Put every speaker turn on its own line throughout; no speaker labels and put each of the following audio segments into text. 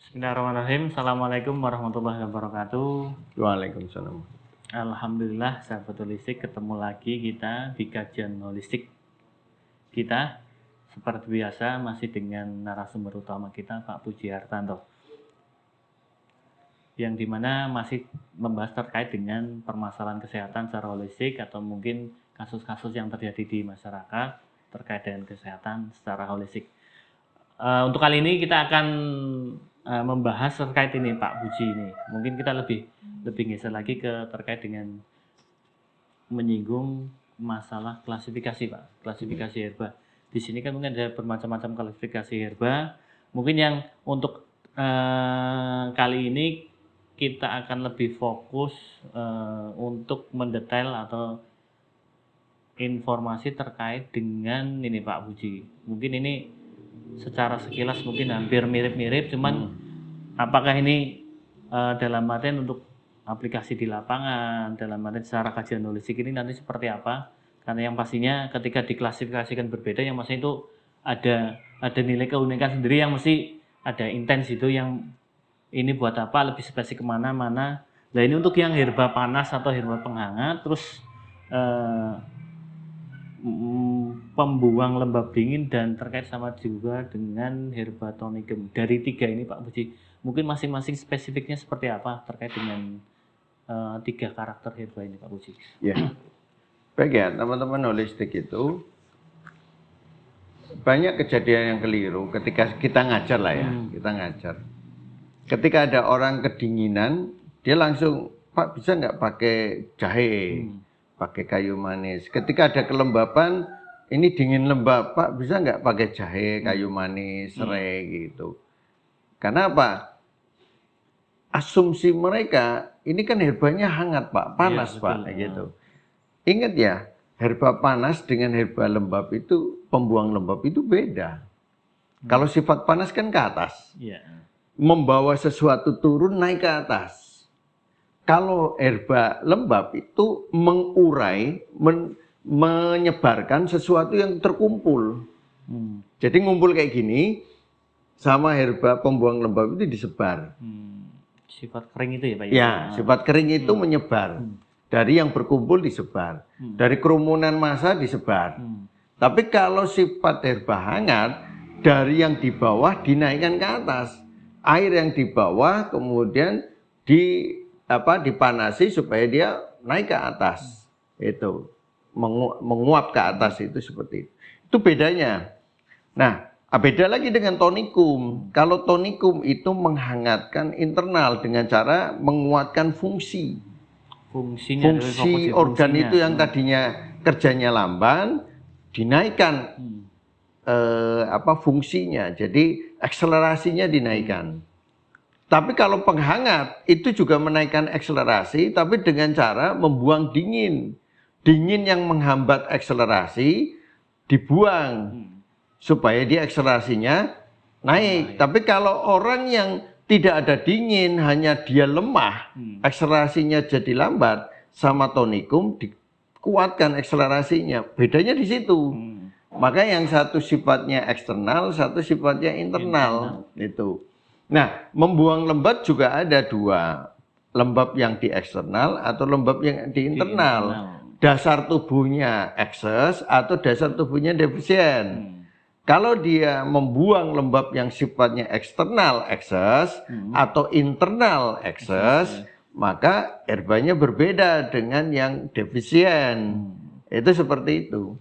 Bismillahirrahmanirrahim. Assalamualaikum warahmatullahi wabarakatuh.
Waalaikumsalam.
Alhamdulillah, sahabat holistik, ketemu lagi kita di kajian holistik kita. Seperti biasa, masih dengan narasumber utama kita, Pak Puji Hartanto, yang dimana masih membahas terkait dengan permasalahan kesehatan secara holistik atau mungkin kasus-kasus yang terjadi di masyarakat terkait dengan kesehatan secara holistik. Untuk kali ini kita akan membahas terkait ini Pak Puji ini. Mungkin kita lebih geser lagi ke terkait dengan menyinggung masalah klasifikasi Pak, klasifikasi herba. Di sini kan mungkin ada bermacam-macam klasifikasi herba. Mungkin yang untuk kali ini kita akan lebih fokus untuk mendetail atau informasi terkait dengan ini Pak Puji. Mungkin ini secara sekilas mungkin hampir mirip-mirip, cuman apakah ini dalam artian untuk aplikasi di lapangan, dalam artian secara kajian holistik ini nanti seperti apa? Karena yang pastinya ketika diklasifikasikan berbeda, yang maksudnya itu ada nilai keunikan sendiri, yang mesti ada intens itu, yang ini buat apa, lebih spesifik kemana-mana. Nah ini untuk yang herba panas atau herba penghangat, terus pembuang lembab dingin, dan terkait sama juga dengan herba tonicum. Dari tiga ini Pak Puji, mungkin masing-masing spesifiknya seperti apa terkait dengan tiga karakter herba ini Pak Puji?
Ya, baik ya teman-teman holistik itu banyak kejadian yang keliru ketika kita ngajar lah ya, kita ngajar. Ketika ada orang kedinginan, dia langsung, Pak bisa nggak pakai jahe? Pakai kayu manis. Ketika ada kelembapan, ini dingin lembab, Pak bisa nggak pakai jahe, kayu manis, serai gitu. Karena apa? Asumsi mereka, ini kan herbanya hangat Pak, panas ya, Pak, gitu. Ingat ya, herba panas dengan herba lembab itu, pembuang lembab itu beda. Kalau sifat panas kan ke atas. Membawa sesuatu turun naik ke atas. Kalau herba lembab itu mengurai, menyebarkan sesuatu yang terkumpul. Jadi ngumpul kayak gini, sama herba pembuang lembab itu disebar.
Sifat kering itu ya Pak?
Ya, sifat kering itu menyebar. Dari yang berkumpul disebar. Dari kerumunan massa disebar. Tapi kalau sifat herba hangat, dari yang di bawah dinaikkan ke atas. Air yang di bawah kemudian dipanasi supaya dia naik ke atas. Itu menguap ke atas, itu seperti itu. Itu bedanya. Nah, beda lagi dengan tonikum. Kalau tonikum itu menghangatkan internal dengan cara menguatkan fungsi. Fungsi organ itu yang tadinya kerjanya lamban dinaikkan fungsinya. Jadi akselerasinya dinaikkan. Tapi kalau penghangat itu juga menaikkan akselerasi, tapi dengan cara membuang dingin. Dingin yang menghambat akselerasi dibuang supaya dia akselerasinya naik. Tapi kalau orang yang tidak ada dingin, hanya dia lemah, akselerasinya jadi lambat, sama tonikum dikuatkan akselerasinya. Bedanya di situ. Maka yang satu sifatnya eksternal, satu sifatnya internal. Itu. Nah, membuang lembab juga ada dua. Lembab yang di eksternal atau lembab yang di internal. Dasar tubuhnya ekses atau dasar tubuhnya defisien. Kalau dia membuang lembab yang sifatnya eksternal ekses atau internal ekses, maka herbanya berbeda dengan yang defisien. Itu seperti itu.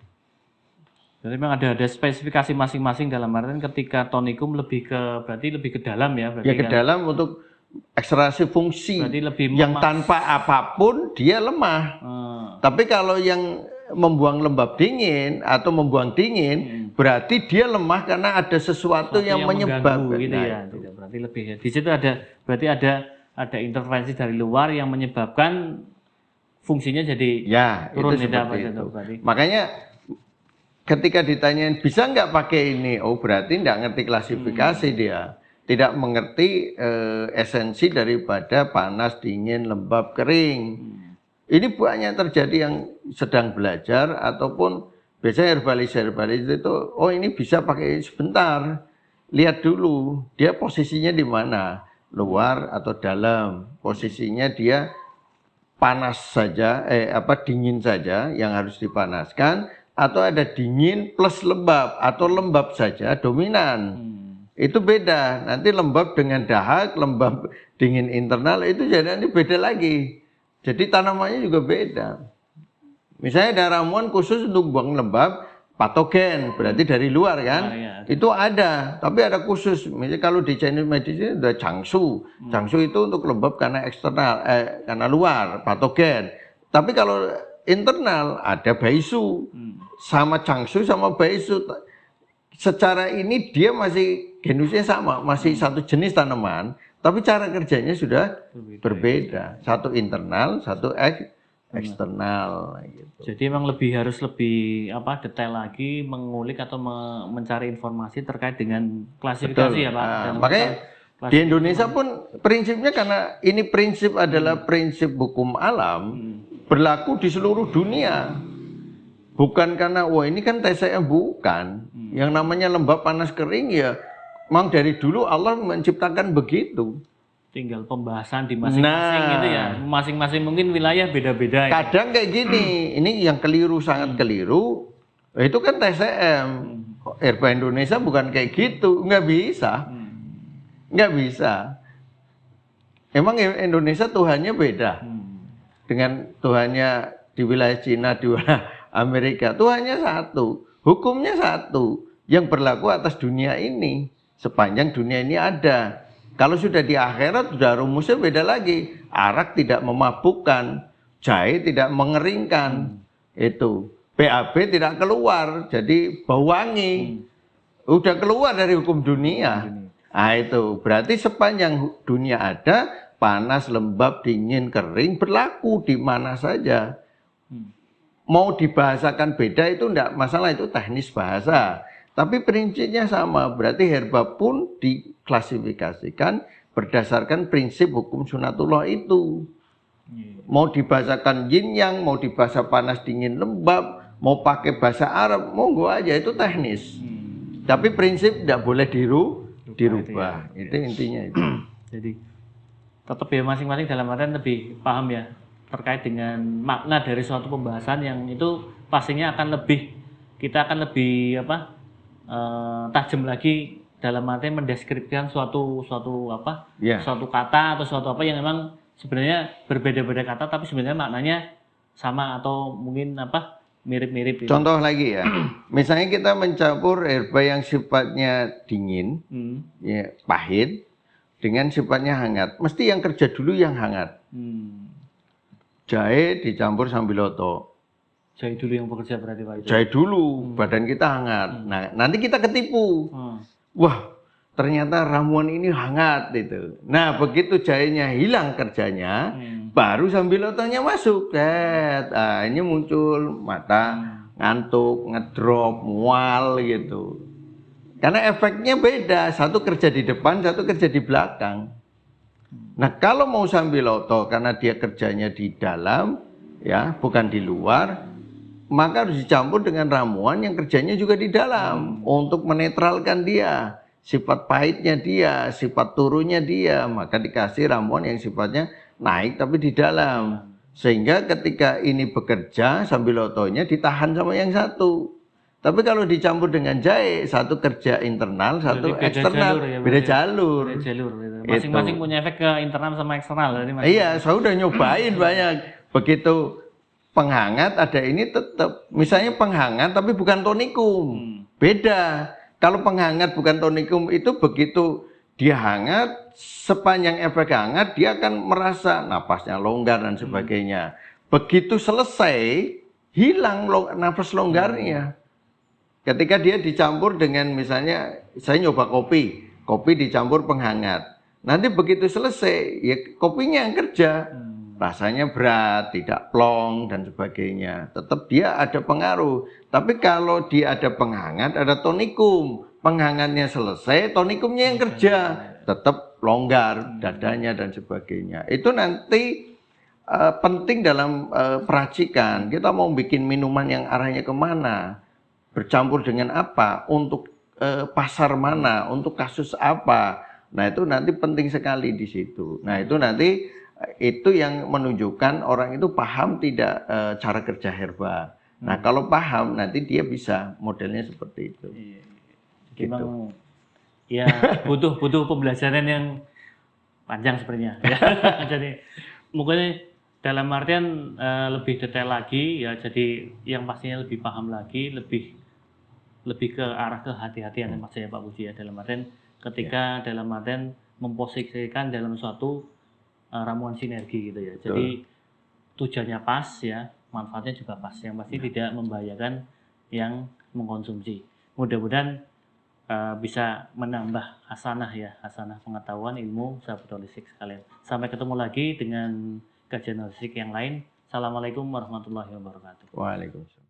Jadi memang ada spesifikasi masing-masing, dalam artian ketika tonikum berarti lebih ke dalam ya?
Ya ke dalam untuk akselerasi fungsi.
Lebih
yang tanpa apapun dia lemah. Tapi kalau yang membuang lembab dingin atau membuang dingin, berarti dia lemah karena ada sesuatu yang menyebabkan.
Gitu ya. Berarti lebih ya. Di situ berarti ada intervensi dari luar yang menyebabkan fungsinya jadi turun.
Itu seperti itu. Makanya ketika ditanyain bisa nggak pakai ini, oh berarti nggak ngerti klasifikasi dia, tidak mengerti esensi daripada panas, dingin, lembab, kering. Ini banyak terjadi yang sedang belajar ataupun biasanya herbalis itu, oh ini bisa pakai sebentar. lihat dulu dia posisinya di mana, luar atau dalam. Posisinya dia panas saja, dingin saja yang harus dipanaskan, atau ada dingin plus lembab, atau lembab saja dominan. Itu beda. Nanti lembab dengan dahak, lembab dingin internal itu jadi nanti beda lagi. Jadi tanamannya juga beda. Misalnya ada ramuan khusus untuk buang lembab, patogen, berarti dari luar kan?
Iya.
Itu ada, tapi ada khusus. Misalnya kalau di Chinese medicine ada Jiangsu. Jiangsu itu untuk lembab karena eksternal, karena luar, patogen. Tapi kalau internal ada Baisu. Sama Jiangsu sama Baisu. Secara ini dia masih genusnya sama, masih satu jenis tanaman, tapi cara kerjanya sudah berbeda. Satu internal, satu eksternal. Gitu.
Jadi memang harus lebih detail lagi mengulik atau mencari informasi terkait dengan klasifikasi. Betul. Ya Pak.
Makanya di Indonesia pun prinsipnya, karena ini prinsip adalah prinsip hukum alam, berlaku di seluruh dunia. Bukan karena ini kan TCM, bukan. Yang namanya lembab panas kering ya memang dari dulu Allah menciptakan begitu.
Tinggal pembahasan di masing-masing gitu ya. Masing-masing mungkin wilayah beda-beda.
Kadang kayak gini, ini yang keliru, sangat keliru. Itu kan TCM. Herba Indonesia bukan kayak gitu, nggak bisa. Nggak bisa. Emang Indonesia Tuhannya beda. Dengan Tuhannya di wilayah Cina, di wilayah Amerika. Tuhannya satu, hukumnya satu, yang berlaku atas dunia ini. Sepanjang dunia ini ada. Kalau sudah di akhirat, sudah rumusnya beda lagi. Arak tidak memabukkan, jahe tidak mengeringkan. Itu. BAB tidak keluar, jadi bau wangi. Udah keluar dari hukum dunia. Nah itu, berarti sepanjang dunia ada, panas, lembab, dingin, kering, berlaku di mana saja. Mau dibahasakan beda itu enggak masalah, itu teknis bahasa. Tapi prinsipnya sama, berarti herba pun diklasifikasikan berdasarkan prinsip hukum sunatullah itu. Mau dibahasakan yin yang, mau dibahasa panas dingin lembab, mau pakai bahasa Arab, monggo aja, itu teknis. Tapi prinsip tidak boleh dirubah. Itu intinya itu.
Jadi tetap ya masing-masing dalam artian lebih paham ya terkait dengan makna dari suatu pembahasan yang itu pastinya kita akan lebih tajam lagi dalam arti mendeskripsikan suatu kata atau suatu apa yang memang sebenarnya berbeda-beda kata tapi sebenarnya maknanya sama atau mungkin mirip-mirip.
Contoh lagi ya, misalnya kita mencampur herba yang sifatnya dingin, ya, pahit, dengan sifatnya hangat, mesti yang kerja dulu yang hangat. Jahe dicampur sambiloto.
Jahe dulu yang bekerja berarti Pak.
Jahe dulu, badan kita hangat. Nah, nanti kita ketipu. Wah, ternyata ramuan ini hangat itu. Nah, begitu jahenya hilang kerjanya, baru sambilotonya masuk. Nah, ini muncul mata ngantuk, ngedrop, mual gitu. Karena efeknya beda, satu kerja di depan, satu kerja di belakang. Nah, kalau mau sambiloto karena dia kerjanya di dalam, ya, bukan di luar, maka harus dicampur dengan ramuan yang kerjanya juga di dalam untuk menetralkan dia, sifat pahitnya dia, sifat turunnya dia, maka dikasih ramuan yang sifatnya naik tapi di dalam. Sehingga ketika ini bekerja, sambilotonya ditahan sama yang satu. Tapi kalau dicampur dengan jahe, satu kerja internal, satu eksternal, beda jalur.
Masing-masing punya efek ke internal sama eksternal.
Iya, saya udah nyobain banyak. Begitu penghangat ada ini tetap, misalnya penghangat tapi bukan tonikum, beda. Kalau penghangat bukan tonikum itu begitu dia hangat, sepanjang efek hangat dia akan merasa napasnya longgar dan sebagainya. Begitu selesai, hilang nafas longgarnya. Ketika dia dicampur dengan misalnya, saya nyoba kopi dicampur penghangat. Nanti begitu selesai, ya kopinya yang kerja. Rasanya berat, tidak plong dan sebagainya. Tetap dia ada pengaruh. Tapi kalau dia ada penghangat, ada tonikum. Penghangatnya selesai, tonikumnya yang kerja. Tetap longgar dadanya dan sebagainya. Itu nanti penting dalam peracikan. Kita mau bikin minuman yang arahnya kemana? Bercampur dengan apa untuk pasar mana, untuk kasus apa. Nah, itu nanti penting sekali di situ. Nah, itu nanti itu yang menunjukkan orang itu paham tidak cara kerja herba. Nah, kalau paham nanti dia bisa modelnya seperti itu.
Iya. Jadi
Gitu.
memang ya butuh pembelajaran yang panjang sebenarnya. Ya. Jadi mungkin dalam artian lebih detail lagi ya. Jadi yang pastinya lebih paham lagi, lebih ke arah kehati-hatian yang maksudnya Pak Budi ya, dalam artian ketika dalam artian memposisikan dalam suatu ramuan sinergi gitu ya. Jadi tujuannya pas ya, manfaatnya juga pas. Yang pasti tidak membahayakan yang mengkonsumsi. Mudah-mudahan bisa menambah hasanah ya, hasanah pengetahuan ilmu sahabat holistik sekalian. Sampai ketemu lagi dengan kajian holistik yang lain. Assalamualaikum warahmatullahi wabarakatuh.
Waalaikumsalam.